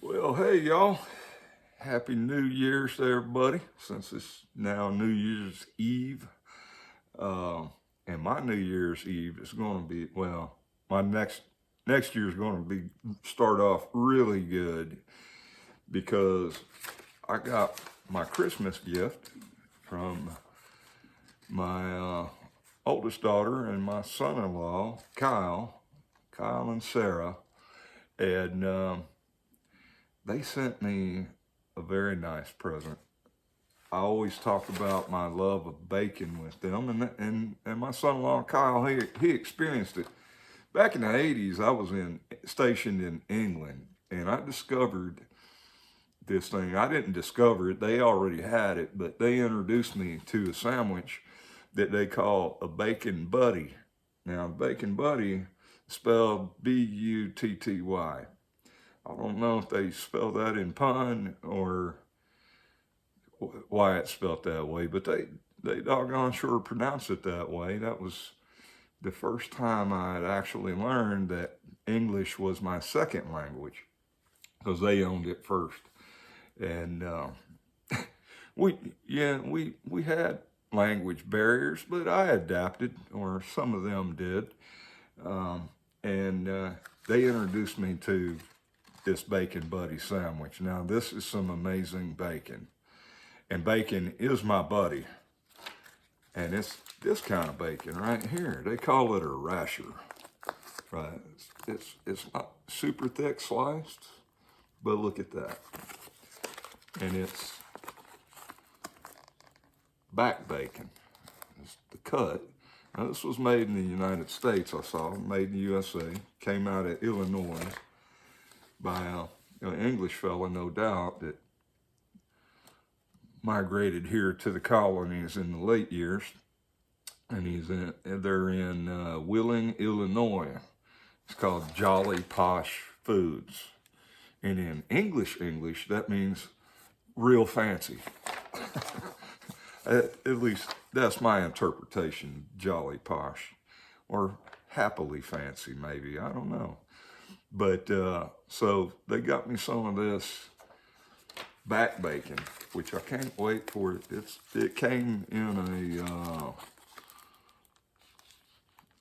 Well, hey, y'all. Happy New Year's to everybody, since it's now New Year's Eve. Uh, and my New Year's Eve is going to be, well, my next year is going to be start off really good because I got my Christmas gift from my oldest daughter and my son-in-law, Kyle and Sarah. And they sent me a very nice present. I always talk about my love of bacon with them, and my son-in-law Kyle, he experienced it back in the '80s. I was stationed in England, and I discovered this thing. I didn't discover it; they already had it, but they introduced me to a sandwich that they call a bacon buddy. Now, bacon buddy spelled Butty. I don't know if they spell that in pun or why it's spelt that way, but they doggone sure pronounce it that way. That was the first time I had actually learned that English was my second language because they owned it first. And we we had language barriers, but I adapted, or some of them did. And they introduced me to this Bacon Buddy sandwich. Now, this is some amazing bacon. And bacon is my buddy. And it's this kind of bacon right here. They call it a rasher. Right? It's not super thick sliced, but look at that. And it's back bacon. It's the cut. Now, this was made in the United States, I saw, made in the USA. Came out of Illinois by an English fella, no doubt, that migrated here to the colonies in the late years. And they're in Wheeling, Illinois. It's called Jolly Posh Foods. And in English, that means real fancy. At least that's my interpretation, jolly posh. Or happily fancy, maybe. I don't know. But so they got me some of this back bacon, which I can't wait for it. It came in a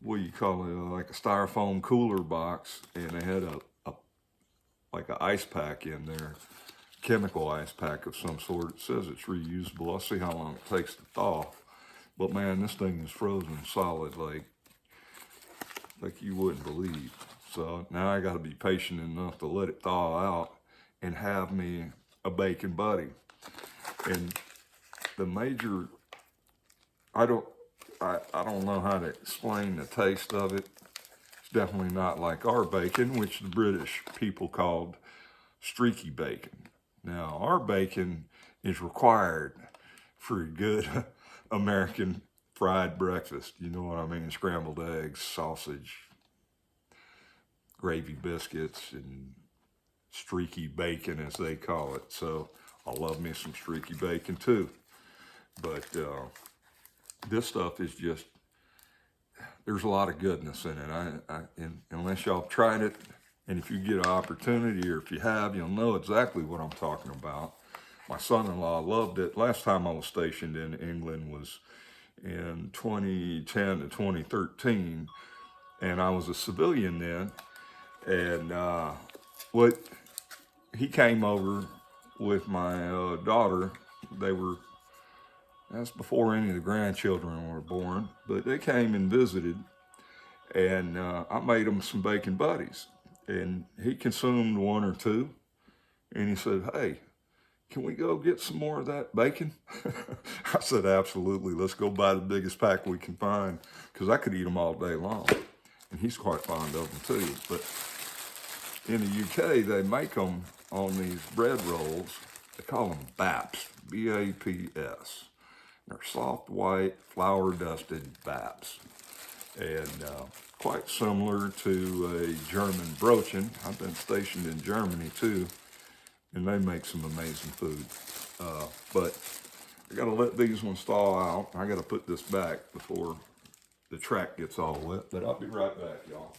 what do you call it, like a styrofoam cooler box, and they had a like an ice pack in there, chemical ice pack of some sort. It says it's reusable. I'll see how long it takes to thaw. But man, this thing is frozen solid, like you wouldn't believe. So now I got to be patient enough to let it thaw out and have me a bacon buddy. And the major, I don't know how to explain the taste of it. It's definitely not like our bacon, which the British people called streaky bacon. Now, our bacon is required for a good American fried breakfast. You know what I mean? Scrambled eggs, sausage, gravy biscuits, and streaky bacon, as they call it. So I love me some streaky bacon too. But this stuff is just, there's a lot of goodness in it. Unless y'all have tried it, and if you get an opportunity, or if you have, you'll know exactly what I'm talking about. My son-in-law loved it. Last time I was stationed in England was in 2010 to 2013, and I was a civilian then. And what he came over with my daughter. That's before any of the grandchildren were born, but they came and visited, and I made him some bacon buddies. And he consumed one or two, and he said, "Hey, can we go get some more of that bacon?" I said, "Absolutely. Let's go buy the biggest pack we can find," because I could eat them all day long. And he's quite fond of them too. But in the UK, they make them on these bread rolls. They call them BAPS, B-A-P-S. They're soft, white, flour-dusted BAPS. And quite similar to a German Brötchen. I've been stationed in Germany too, and they make some amazing food. But I gotta let these ones thaw out. I gotta put this back before the track gets all wet, but I'll be right back, y'all.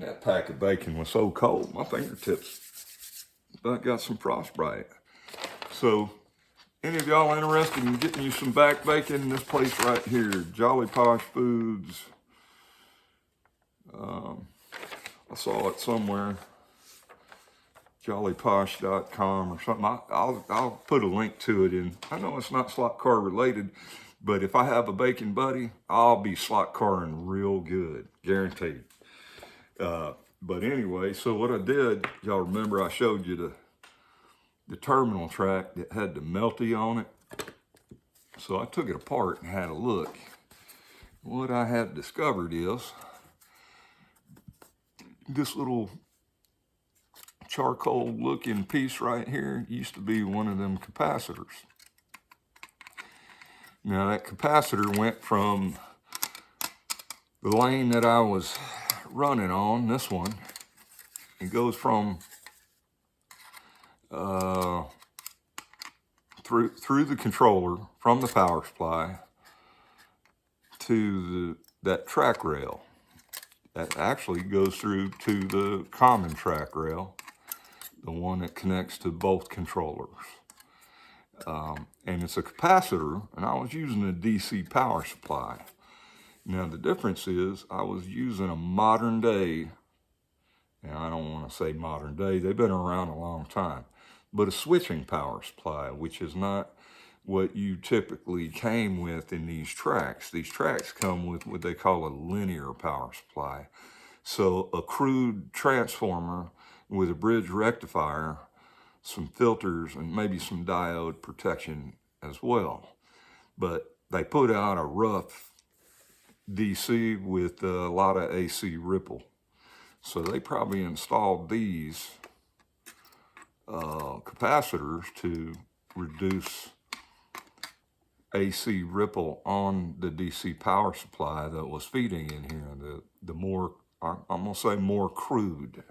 that pack of bacon was so cold, my fingertips about got some frostbite. So, any of y'all interested in getting you some back bacon? This place right here, Jolly Posh Foods. I saw it somewhere, jollyposh.com or something. I'll put a link to it in. I know it's not slot car related, but if I have a bacon buddy, I'll be slot carring real good, guaranteed. But anyway, so what I did, y'all remember I showed you the terminal track that had the melty on it. So I took it apart and had a look. What I had discovered is this little charcoal looking piece right here used to be one of them capacitors. Now that capacitor went from the lane that I was running on, this one, it goes from through the controller from the power supply to that track rail. That actually goes through to the common track rail, the one that connects to both controllers. And it's a capacitor, and I was using a DC power supply. Now the difference is I was using a modern day, and I don't want to say modern day, they've been around a long time, but a switching power supply, which is not what you typically came with in these tracks. These tracks come with what they call a linear power supply. So a crude transformer with a bridge rectifier, some filters, and maybe some diode protection as well. But they put out a rough DC with a lot of AC ripple. So they probably installed these capacitors to reduce AC ripple on the DC power supply that was feeding in here. The more, I'm gonna say more crude,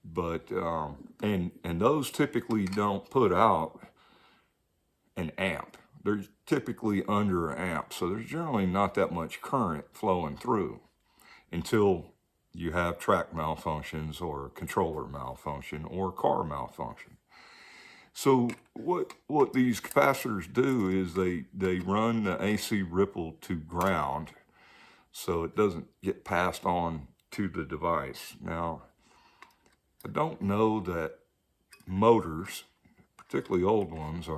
but and those typically don't put out an amp. They're typically under an amp, so there's generally not that much current flowing through until you have track malfunctions or controller malfunction or car malfunction. So what these capacitors do is they run the AC ripple to ground so it doesn't get passed on to the device. Now, I don't know that motors, particularly old ones,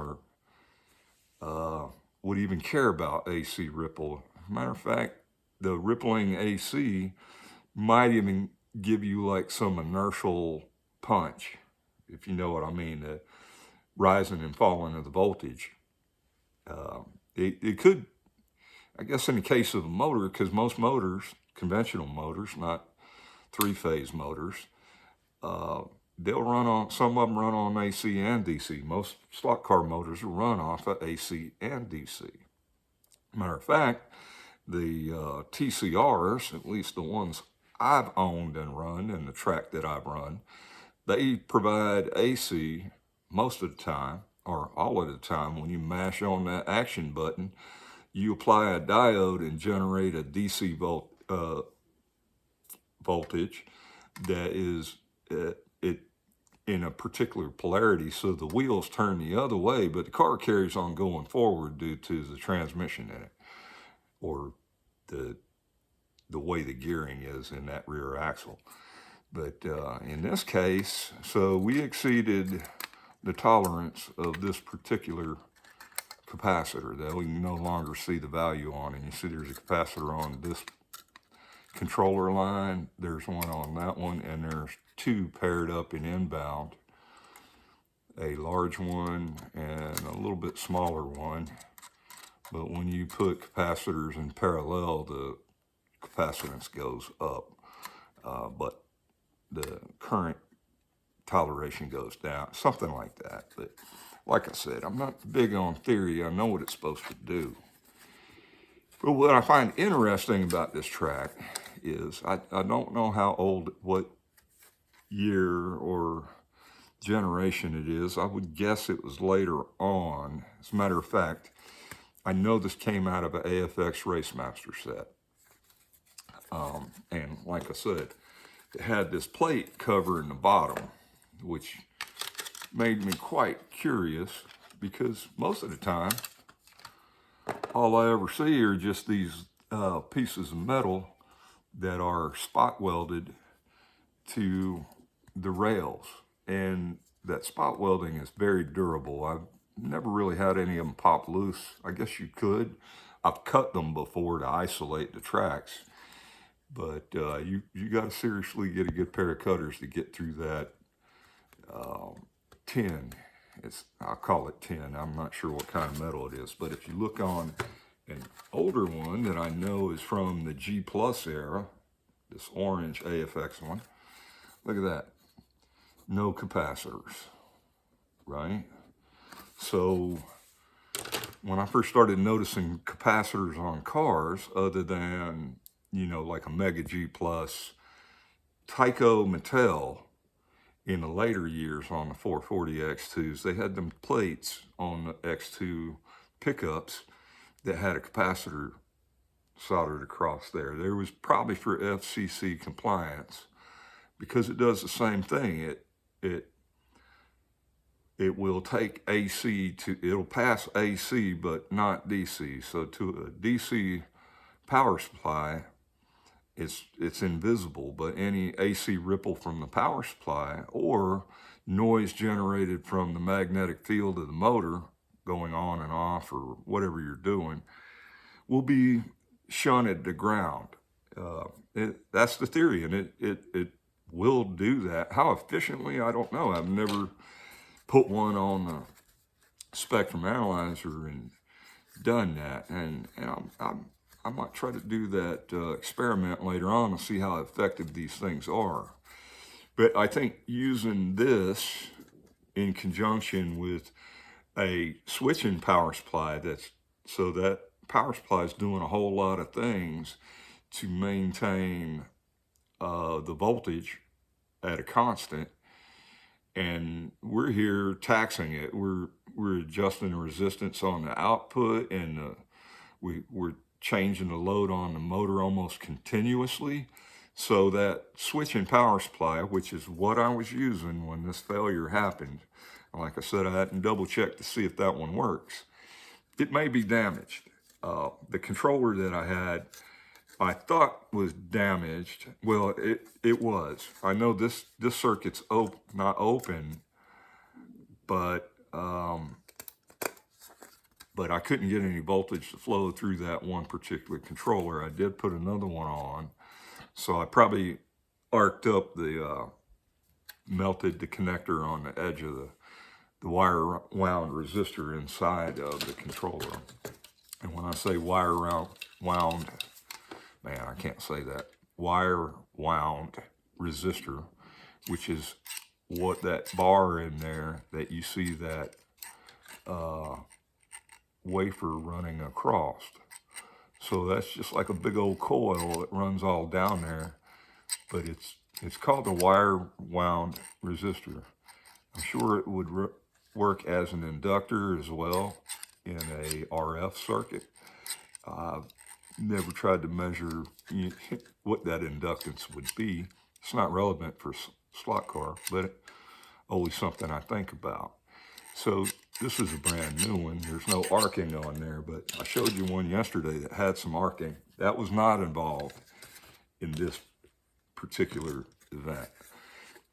would even care about AC ripple. As a matter of fact, the rippling AC might even give you like some inertial punch, if you know what I mean, the rising and falling of the voltage. It could, I guess in the case of a motor, because most motors, conventional motors, not three-phase motors, they'll run on, some of them run on AC and DC. Most slot car motors run off of AC and DC. Matter of fact, the TCRs, at least the ones I've owned and run and the track that I've run, they provide AC most of the time, or all of the time. When you mash on that action button, you apply a diode and generate a DC voltage that is in a particular polarity, so the wheels turn the other way, but the car carries on going forward due to the transmission in it, or the way the gearing is in that rear axle. But in this case, so we exceeded the tolerance of this particular capacitor that we can no longer see the value on. And you see there's a capacitor on this controller line, there's one on that one, and there's two paired up in inbound, a large one and a little bit smaller one. But when you put capacitors in parallel, the capacitance goes up, but the current toleration goes down, something like that. But like I said, I'm not big on theory. I know what it's supposed to do. But what I find interesting about this track is I don't know how old, what year or generation it is. I would guess it was later on. As a matter of fact, I know this came out of an AFX Racemaster set. And like I said, it had this plate covering the bottom, which made me quite curious because most of the time, all I ever see are just these pieces of metal that are spot welded to the rails. And that spot welding is very durable. I've never really had any of them pop loose. I guess you could. I've cut them before to isolate the tracks. But you got to seriously get a good pair of cutters to get through that tin. I'll call it tin. I'm not sure what kind of metal it is. But if you look on an older one that I know is from the G Plus era, this orange AFX one, look at that. No capacitors, right? So when I first started noticing capacitors on cars, other than, like a Mega G Plus, Tyco Mattel, in the later years on the 440 X2s, they had them plates on the X2 pickups that had a capacitor soldered across there. There was probably for FCC compliance, because it does the same thing. It will take AC it'll pass AC, but not DC. So to a DC power supply, it's invisible, but any AC ripple from the power supply or noise generated from the magnetic field of the motor going on and off or whatever you're doing will be shunted to ground. That's the theory, and it will do that. How efficiently, I don't know. I've never put one on the spectrum analyzer and done that, and I might try to do that experiment later on and see how effective these things are. But I think using this in conjunction with a switching power supply, so that power supply is doing a whole lot of things to maintain the voltage at a constant, and we're here taxing it. We're adjusting the resistance on the output, and we're changing the load on the motor almost continuously. So that switching power supply, which is what I was using when this failure happened, like I said, I hadn't double checked to see if that one works. It may be damaged. The controller that I had, I thought was damaged. Well, it was. I know this circuit's not open, but I couldn't get any voltage to flow through that one particular controller. I did put another one on, so I probably arced up melted the connector on the edge of the wire wound resistor inside of the controller. And when I say wire wound, man, I can't say that. Wire wound resistor, which is what that bar in there that you see that wafer running across. So that's just like a big old coil that runs all down there, but it's called a wire wound resistor. I'm sure it would work as an inductor as well in a RF circuit. I've never tried to measure what that inductance would be. It's not relevant for slot car, but always something I think about. So this is a brand new one. There's no arcing on there, but I showed you one yesterday that had some arcing. That was not involved in this particular event.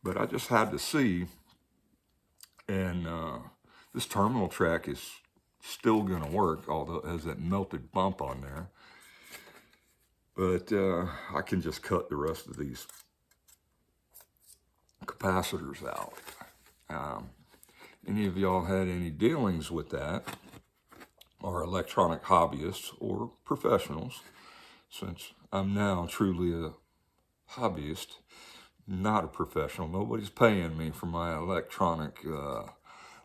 But I just had to see, and this terminal track is still going to work, although it has that melted bump on there. But I can just cut the rest of these capacitors out. Any of y'all had any dealings with that, or electronic hobbyists or professionals, since I'm now truly a hobbyist, not a professional. Nobody's paying me for my electronic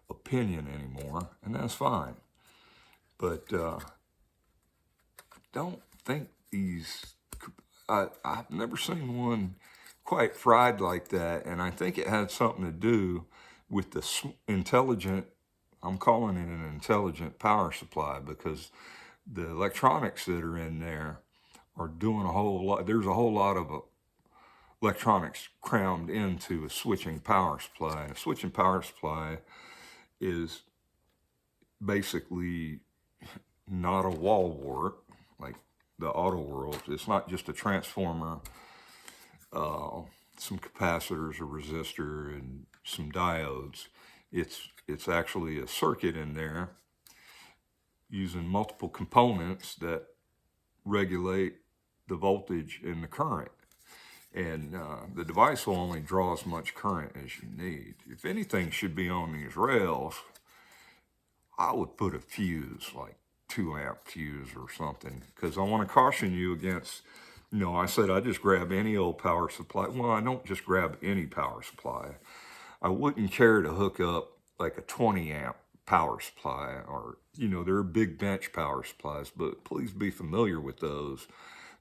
opinion anymore, and that's fine. But don't think I've never seen one quite fried like that, and I think it had something to do with the intelligent, I'm calling it an intelligent power supply, because the electronics that are in there are doing a whole lot. There's a whole lot of electronics crammed into a switching power supply. And a switching power supply is basically not a wall wart like the auto world. It's not just a transformer, some capacitors, a resistor, and some diodes. It's actually a circuit in there using multiple components that regulate the voltage and the current. And the device will only draw as much current as you need. If anything should be on these rails, I would put a fuse, like 2-amp fuse or something, because I want to caution you against, I said I just grab any old power supply. Well, I don't just grab any power supply. I wouldn't care to hook up like a 20-amp power supply, or, there are big bench power supplies, but please be familiar with those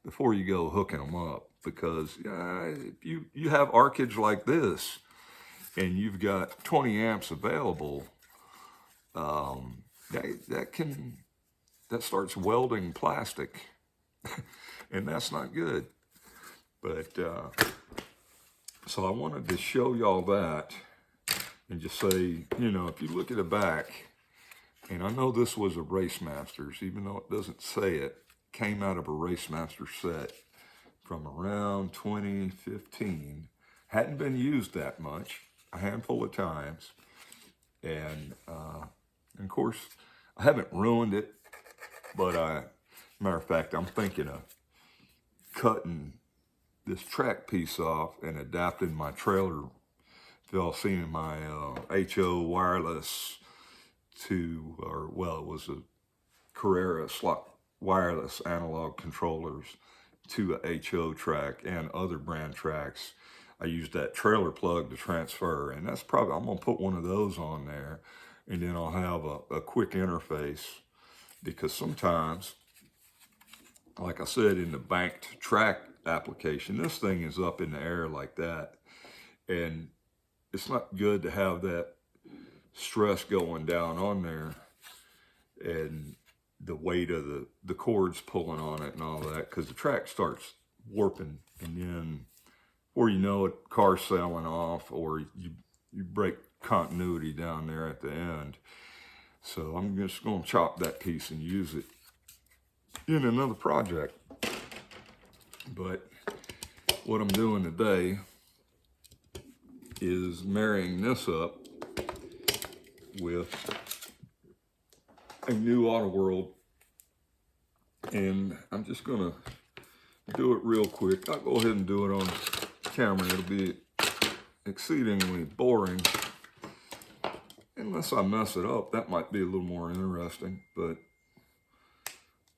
before you go hooking them up, because you have arkage like this and you've got 20 amps available, that starts welding plastic and that's not good. But so I wanted to show y'all that and just say, if you look at the back, and I know this was a Racemasters, even though it doesn't say it, came out of a Racemasters set from around 2015. Hadn't been used that much, a handful of times. And of course, I haven't ruined it, but matter of fact, I'm thinking of cutting this track piece off and adapting my trailer. If y'all seen my HO wireless to, it was a Carrera slot wireless analog controllers to a HO track and other brand tracks. I used that trailer plug to transfer, and that's probably, I'm gonna put one of those on there, and then I'll have a quick interface, because sometimes, like I said, in the banked track application, this thing is up in the air like that, and it's not good to have that stress going down on there and the weight of the cords pulling on it and all that, because the track starts warping, and then before you know it, car's sailing off, or you break continuity down there at the end. So I'm just going to chop that piece and use it in another project. But what I'm doing today is marrying this up with a new Auto World, and I'm just gonna do it real quick. I'll go ahead and do it on camera. It'll be exceedingly boring unless I mess it up. That might be a little more interesting. But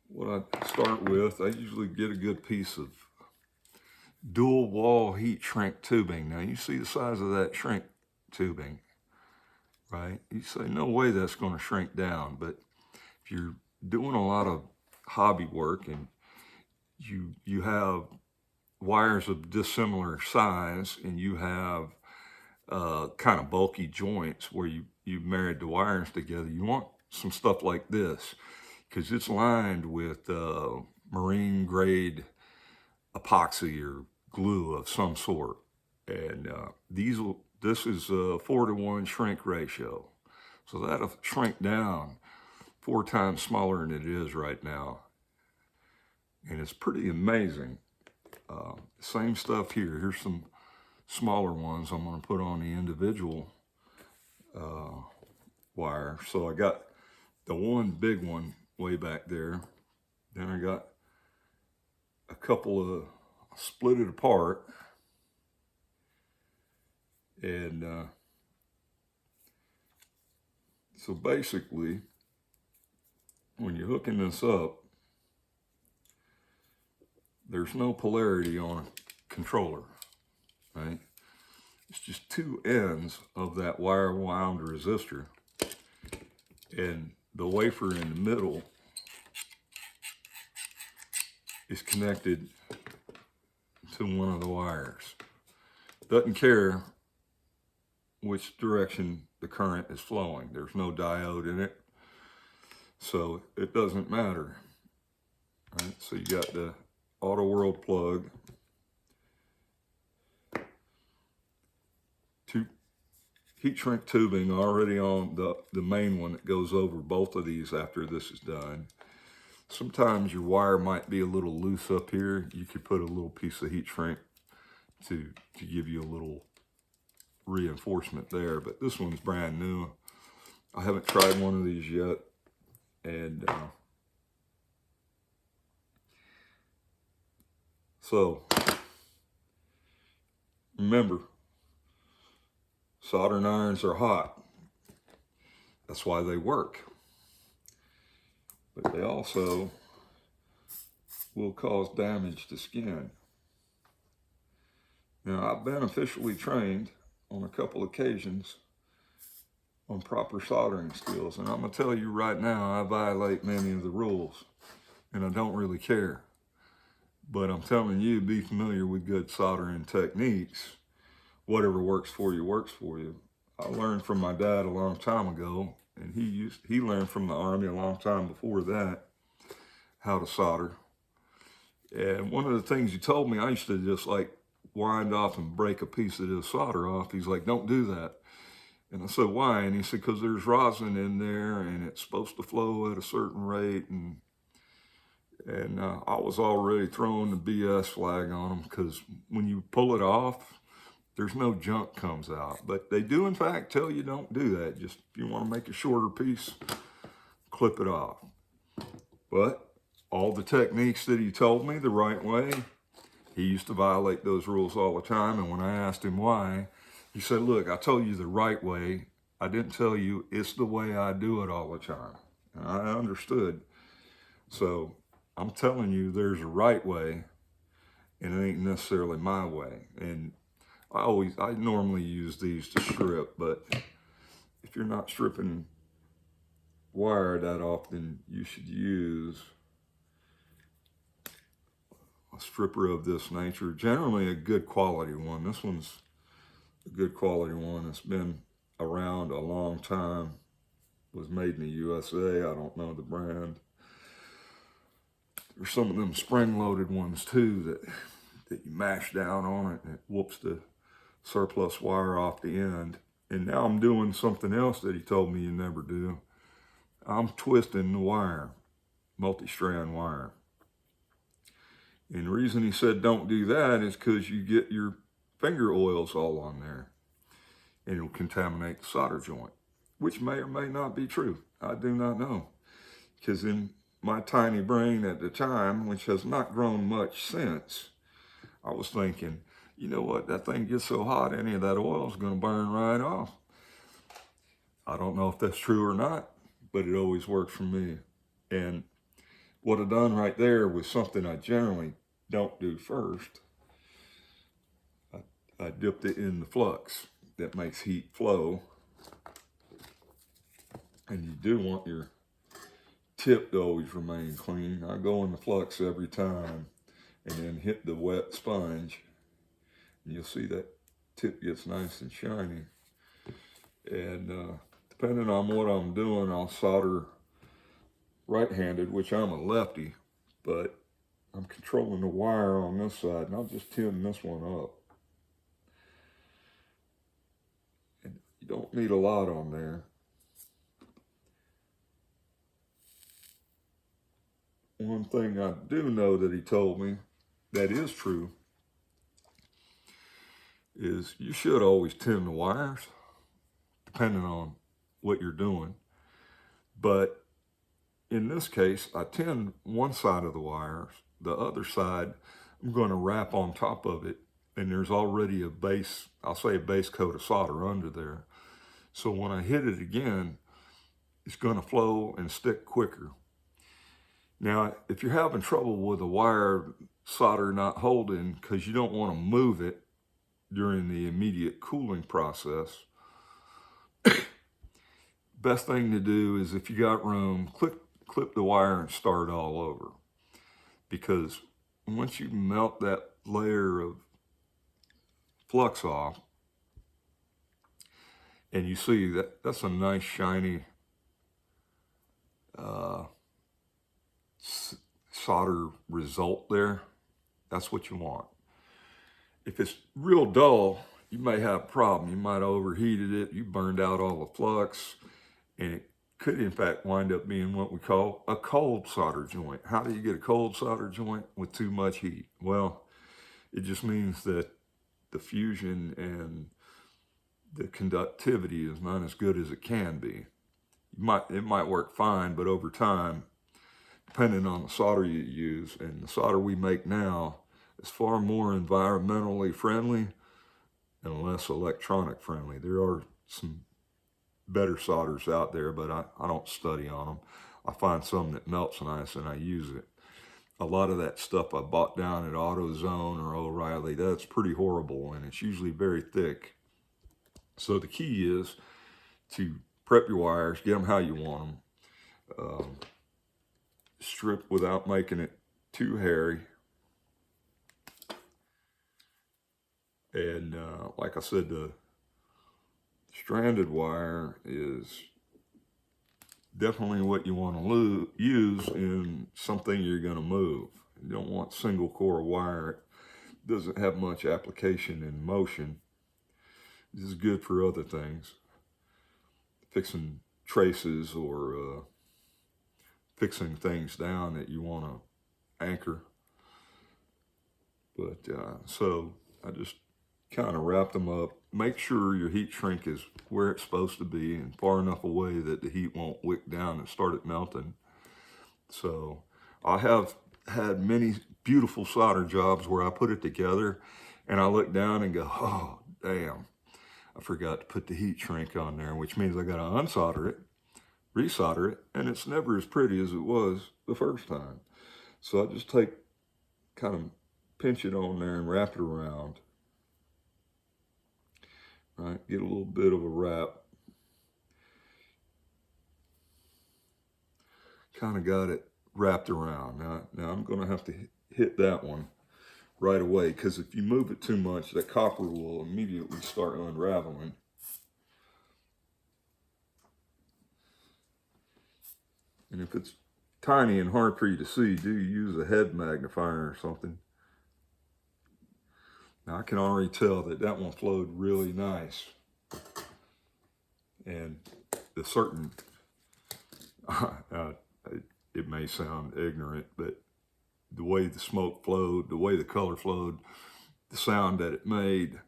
what I start with, I usually get a good piece of dual wall heat shrink tubing. Now you see the size of that shrink tubing, right? You say, no way that's going to shrink down. But if you're doing a lot of hobby work and you have wires of dissimilar size, and you have kind of bulky joints where you've married the wires together, you want some stuff like this, because it's lined with marine grade epoxy or glue of some sort. And this is a 4-to-1 shrink ratio. So that'll shrink down 4 times smaller than it is right now. And it's pretty amazing. Same stuff here. Here's some smaller ones I'm going to put on the individual wire. So I got the one big one way back there. Then I got a couple of split it apart. And so basically, when you're hooking this up, there's no polarity on a controller, right? It's just 2 ends of that wire wound resistor, and the wafer in the middle is connected to one of the wires. Doesn't care which direction the current is flowing. There's no diode in it, so it doesn't matter, right? So you got the Auto World plug, heat shrink tubing already on the main one that goes over both of these after this is done. Sometimes your wire might be a little loose up here. You could put a little piece of heat shrink to give you a little reinforcement there, but this one's brand new. I haven't tried one of these yet, and so remember, soldering irons are hot. That's why they work. But they also will cause damage to skin. Now, I've been officially trained on a couple occasions on proper soldering skills, and I'm going to tell you right now, I violate many of the rules, and I don't really care. But I'm telling you, be familiar with good soldering techniques. Whatever works for you, works for you. I learned from my dad a long time ago, and he learned from the Army a long time before that how to solder. And one of the things he told me, I used to just like wind off and break a piece of this solder off. He's like, don't do that. And I said, why? And he said, because there's rosin in there and it's supposed to flow at a certain rate. And I was already throwing the BS flag on them, because when you pull it off, there's no junk comes out. But they do, in fact, tell you don't do that. Just if you want to make a shorter piece, clip it off. But all the techniques that he told me the right way, he used to violate those rules all the time. And when I asked him why, he said, look, I told you the right way. I didn't tell you it's the way I do it all the time. And I understood. So I'm telling you there's a right way, and it ain't necessarily my way. And I normally use these to strip, but if you're not stripping wire that often, you should use a stripper of this nature, generally a good quality one. This one's a good quality one. It's been around a long time. It was made in the USA. I don't know the brand. There's some of them spring-loaded ones too that you mash down on it and it whoops the surplus wire off the end. And now I'm doing something else that he told me you never do. I'm twisting the wire, multi-strand wire. And the reason he said don't do that is because you get your finger oils all on there and it'll contaminate the solder joint, which may or may not be true. I do not know, because in my tiny brain at the time, which has not grown much since, I was thinking, you know what, that thing gets so hot, any of that oil is going to burn right off. I don't know if that's true or not, but it always worked for me. And what I done right there was something I generally don't do first. I dipped it in the flux that makes heat flow. And you do want your tip to always remain clean. I go in the flux every time and then hit the wet sponge. And you'll see that tip gets nice and shiny. And depending on what I'm doing, I'll solder right-handed, which I'm a lefty, but I'm controlling the wire on this side, and I'll just tin this one up. And you don't need a lot on there. One thing I do know that he told me that is true is you should always tin the wires, depending on what you're doing. But in this case, I tin one side of the wires. The other side, I'm going to wrap on top of it, and there's already a base, I'll say a base coat of solder under there. So when I hit it again, it's going to flow and stick quicker. Now, if you're having trouble with a wire solder not holding because you don't want to move it during the immediate cooling process, best thing to do is, if you got room, clip the wire and start all over. Because once you melt that layer of flux off, and you see that's a nice shiny solder result there, that's what you want. If it's real dull, you may have a problem. You might have overheated it, you burned out all the flux, and it could in fact wind up being what we call a cold solder joint. How do you get a cold solder joint with too much heat? Well, it just means that the fusion and the conductivity is not as good as it can be. It might work fine, but over time, depending on the solder you use, and the solder we make now is far more environmentally friendly and less electronic friendly. There are some better solders out there, but I don't study on them. I find some that melts nice and I use it. A lot of that stuff I bought down at AutoZone or O'Reilly, that's pretty horrible, and it's usually very thick. So the key is to prep your wires, get them how you want them, strip without making it too hairy. And like I said, the stranded wire is definitely what you want to use in something you're going to move. You don't want single core wire. It doesn't have much application in motion. This is good for other things, fixing traces or fixing things down that you want to anchor. But so I just kind of wrap them up. Make sure your heat shrink is where it's supposed to be and far enough away that the heat won't wick down and start it melting. So I have had many beautiful solder jobs where I put it together and I look down and go, oh, damn, I forgot to put the heat shrink on there, which means I got to unsolder it, resolder it, and it's never as pretty as it was the first time. So I just kind of pinch it on there and wrap it around. Right, get a little bit of a wrap. Kind of got it wrapped around. Now I'm going to have to hit that one right away, because if you move it too much, that copper will immediately start unraveling. And if it's tiny and hard for you to see, do use a head magnifier or something. Now I can already tell that that one flowed really nice. And the certain, it may sound ignorant, but the way the smoke flowed, the way the color flowed, the sound that it made,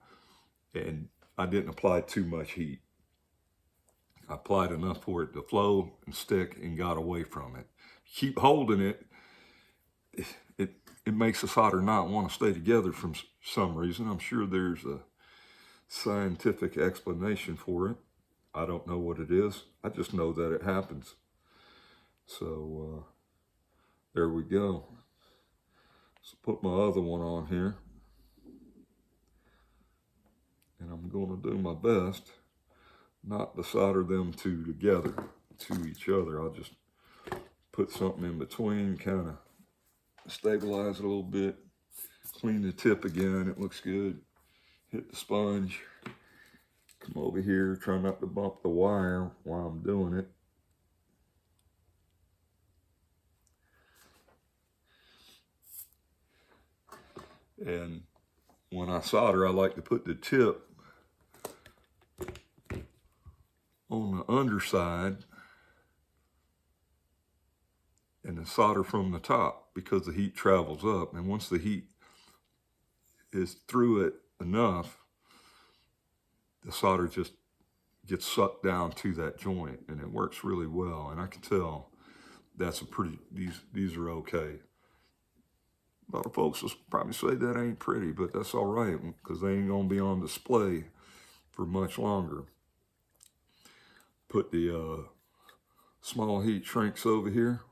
and I didn't apply too much heat. I applied enough for it to flow and stick and got away from it. Keep holding it, it makes the solder not want to stay together for some reason. I'm sure there's a scientific explanation for it. I don't know what it is. I just know that it happens. So there we go. So put my other one on here. And I'm going to do my best not to solder them two together to each other. I'll just put something in between, kind of stabilize it a little bit, clean the tip again, it looks good. Hit the sponge, come over here, try not to bump the wire while I'm doing it. And when I solder, I like to put the tip on the underside and the solder from the top, because the heat travels up. And once the heat is through it enough, the solder just gets sucked down to that joint, and it works really well. And I can tell that's a pretty, these are okay. A lot of folks will probably say that ain't pretty, but that's all right, because they ain't gonna be on display for much longer. Put the small heat shrinks over here.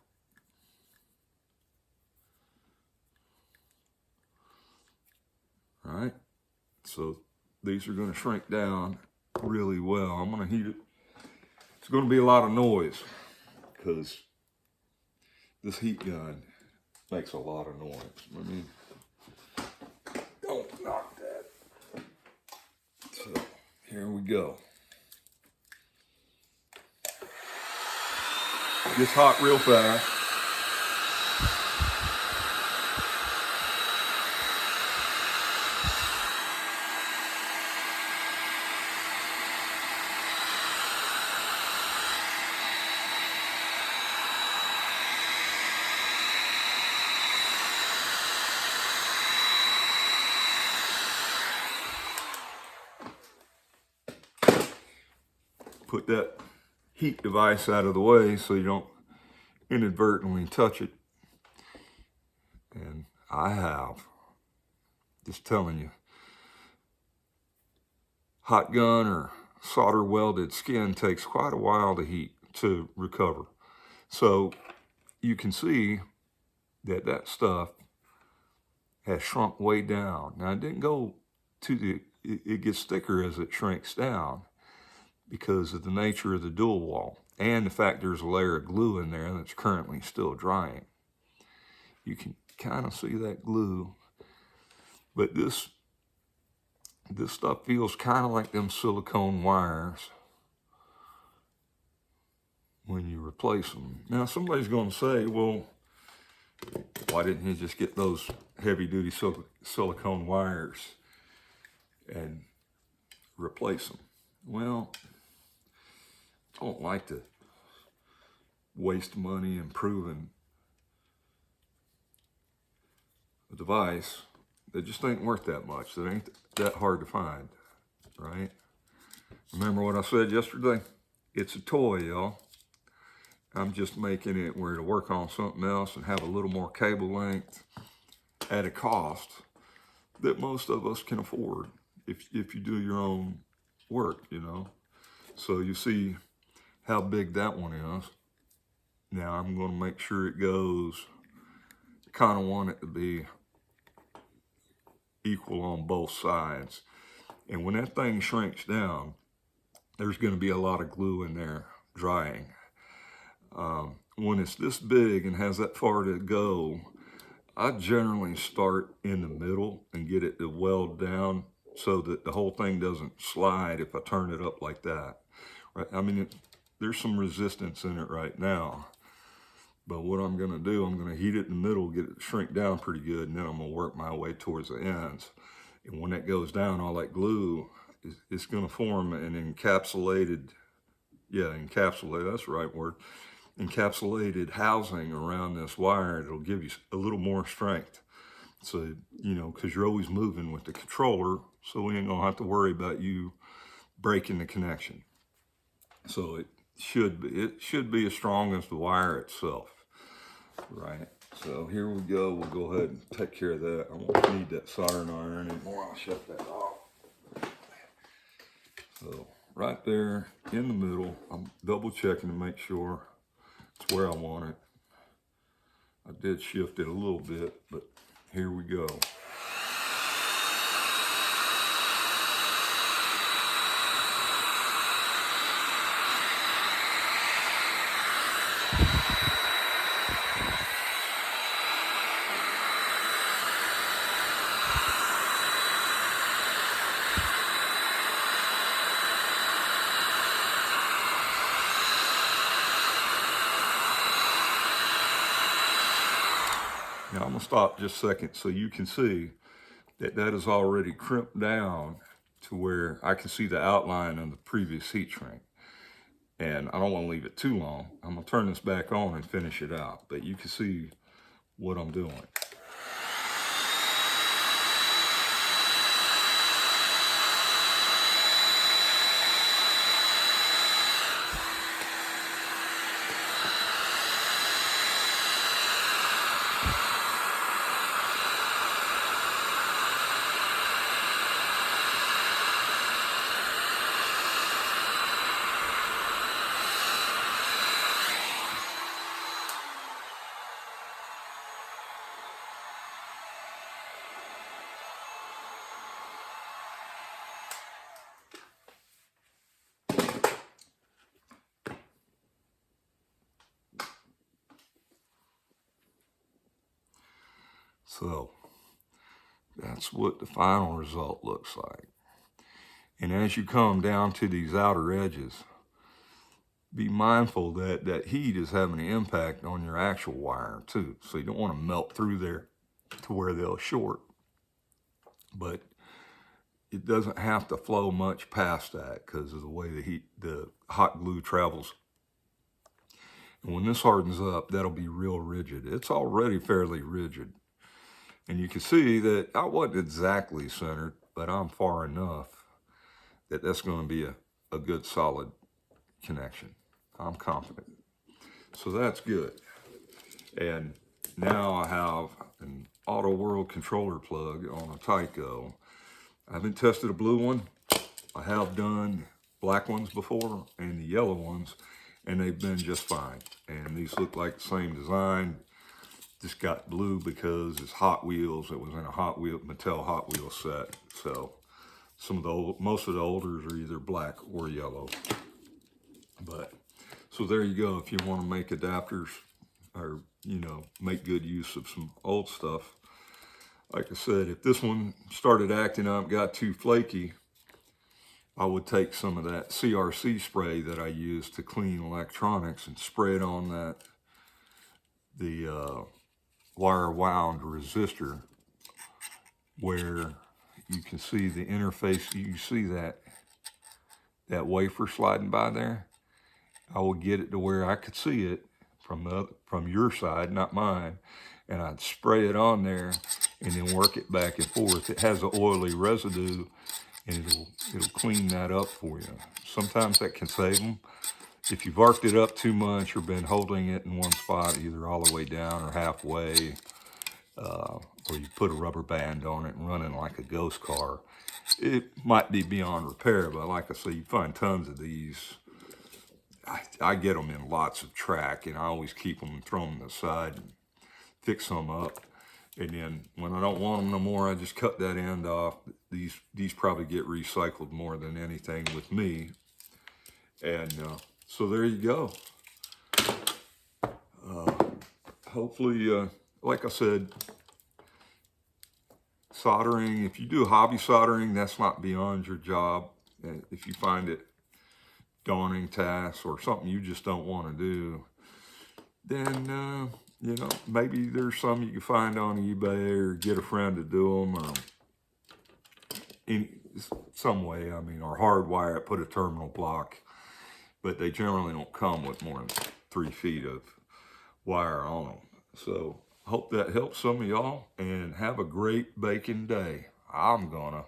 All right, so these are going to shrink down really well. I'm going to heat it. It's going to be a lot of noise because this heat gun makes a lot of noise. I mean, don't knock that. So here we go. Gets hot real fast. that heat device out of the way so you don't inadvertently touch it. And I have. Just telling you. Hot gun or solder welded skin takes quite a while to heat, to recover. So you can see that that stuff has shrunk way down. Now it didn't go to the, it gets thicker as it shrinks down because of the nature of the dual wall and the fact there's a layer of glue in there that's currently still drying. You can kind of see that glue, but this stuff feels kind of like them silicone wires when you replace them. Now somebody's going to say, well, why didn't you just get those heavy-duty silicone wires and replace them? Well, I don't like to waste money improving a device that just ain't worth that much. That ain't that hard to find, right? Remember what I said yesterday? It's a toy, y'all. I'm just making it where to work on something else and have a little more cable length at a cost that most of us can afford if you do your own work, you know. So you see how big that one is. Now I'm going to make sure it goes, kind of want it to be equal on both sides. And when that thing shrinks down, there's going to be a lot of glue in there drying. When it's this big and has that far to go, I generally start in the middle and get it to weld down so that the whole thing doesn't slide if I turn it up like that. Right? I mean, there's some resistance in it right now. But what I'm going to do, I'm going to heat it in the middle, get it to shrink down pretty good, and then I'm going to work my way towards the ends. And when that goes down, all that glue, it's going to form an encapsulated, encapsulated, that's the right word, encapsulated housing around this wire. It'll give you a little more strength. So, you know, because you're always moving with the controller, so we ain't going to have to worry about you breaking the connection. So it should be as strong as the wire itself, right? So here we go. We'll go ahead and take care of that. I won't need that soldering iron anymore. I'll shut that off. So right there in the middle, I'm double checking to make sure it's where I want it. I did shift it a little bit, but here we go. Now I'm gonna stop just a second so you can see that that is already crimped down to where I can see the outline of the previous heat shrink. And I don't want to leave it too long. I'm gonna turn this back on and finish it out, but you can see what I'm doing. So that's what the final result looks like. And as you come down to these outer edges, be mindful that that heat is having an impact on your actual wire too. So you don't want to melt through there to where they'll short. But it doesn't have to flow much past that because of the way the hot glue travels. And when this hardens up, that'll be real rigid. It's already fairly rigid. And you can see that I wasn't exactly centered, but I'm far enough that that's going to be a good solid connection. I'm confident. So that's good. And now I have an Auto World controller plug on a Tyco. I haven't tested a blue one. I have done black ones before and the yellow ones, and they've been just fine. And these look like the same design. Just got blue because it's Hot Wheels. It was in a Mattel Hot Wheels set. So most of the olders are either black or yellow. But so there you go. If you want to make adapters or, make good use of some old stuff. Like I said, if this one started acting up, got too flaky, I would take some of that CRC spray that I use to clean electronics and spray it on the wire wound resistor, where you can see the interface. You can see that wafer sliding by there. I would get it to where I could see it from your side, not mine, and I'd spray it on there and then work it back and forth. It has an oily residue, and it'll clean that up for you. Sometimes that can save them. If you've arced it up too much or been holding it in one spot, either all the way down or halfway, or you put a rubber band on it and running like a ghost car, it might be beyond repair. But like I say, you find tons of these. I get them in lots of track, and I always keep them and throw them aside and fix them up. And then when I don't want them no more, I just cut that end off. These probably get recycled more than anything with me. And so there you go. Hopefully, like I said, soldering, if you do hobby soldering, that's not beyond your job. And if you find it daunting task or something you just don't want to do, then maybe there's some you can find on eBay or get a friend to do them, or in some way. Or hardwire it, put a terminal block, but they generally don't come with more than 3 feet of wire on them. So hope that helps some of y'all, and have a great baking day. I'm gonna.